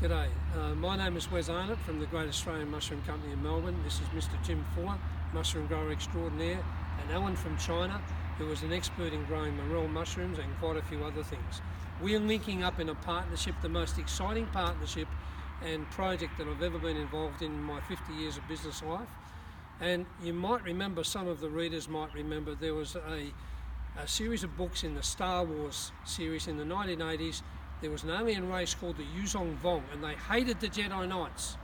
G'day, my name is Wes Arnott from the Great Australian Mushroom Company in Melbourne. This is Mr Jim Fuller, mushroom grower extraordinaire, and Alan from China, who is an expert in growing morel mushrooms and quite a few other things. We are linking up in a partnership, the most exciting partnership and project that I've ever been involved in my 50 years of business life. And you might remember, some of the readers might remember, there was a series of books in the Star Wars series in the 1980s. There was an alien race called the Yuzong Vong, and they hated the Jedi Knights.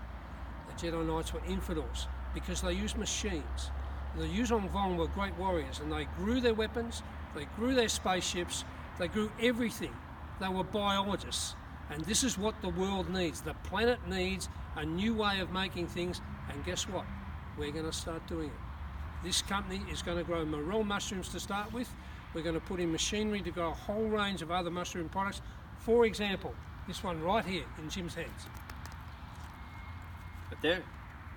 The Jedi Knights were infidels because they used machines. The Yuzong Vong were great warriors, and they grew their weapons, they grew their spaceships, they grew everything. They were biologists, and this is what the world needs. The planet needs a new way of making things, and guess what? We're going to start doing it. This company is going to grow morel mushrooms to start with. We're going to put in machinery to grow a whole range of other mushroom products. For example, this one right here in Jim's hands. But there,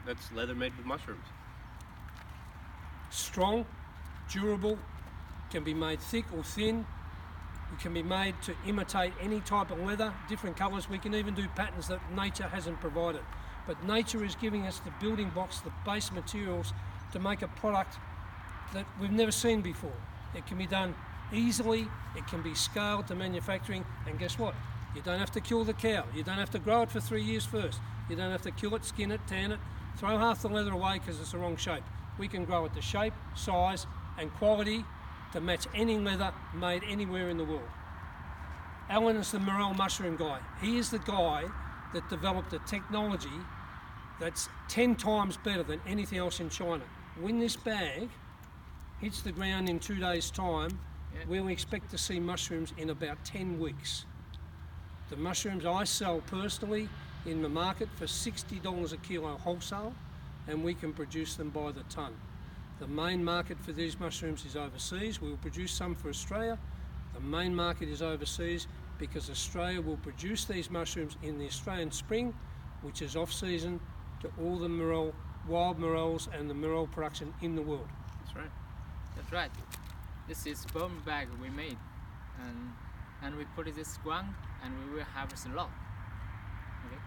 that's leather made with mushrooms. Strong, durable, can be made thick or thin. It can be made to imitate any type of leather, different colours. We can even do patterns that nature hasn't provided. But nature is giving us the building blocks, the base materials to make a product that we've never seen before. It can be done easily, it can be scaled to manufacturing, and guess what? You don't have to kill the cow, you don't have to grow it for 3 years first, you don't have to kill it, skin it, tan it, throw half the leather away because it's the wrong shape. We can grow it to shape, size and quality to match any leather made anywhere in the world. Alan is the morel mushroom guy. He is the guy that developed a technology that's 10 times better than anything else in China. When this bag hits the ground in 2 days' time, we'll expect to see mushrooms in about 10 weeks. The mushrooms I sell personally in the market for $60 a kilo wholesale, and we can produce them by the tonne. The main market for these mushrooms is overseas. We will produce some for Australia. The main market is overseas because Australia will produce these mushrooms in the Australian spring, which is off-season to all the morel, wild morels and the morel production in the world. That's right. That's right. This is sperm bag we made, and we put this ground, and we will harvest a lot. Okay.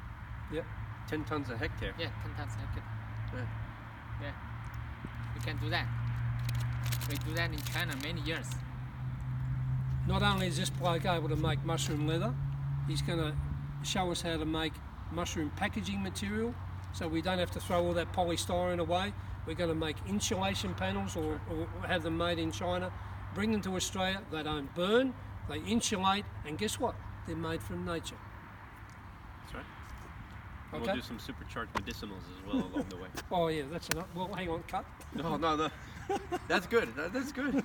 Yep. 10 tons a hectare. Yeah, 10 tons a hectare. Yeah. Yeah. We can do that. We do that in China many years. Not only is this bloke able to make mushroom leather, he's going to show us how to make mushroom packaging material, so we don't have to throw all that polystyrene away. We're going to make insulation panels or have them made in China, bring them to Australia. They don't burn, they insulate, and guess what? They're made from nature. That's right. And Okay. we'll do some supercharged medicinals as well along the way. Oh yeah, that's enough. Well, hang on, cut. No. That's good. That's good.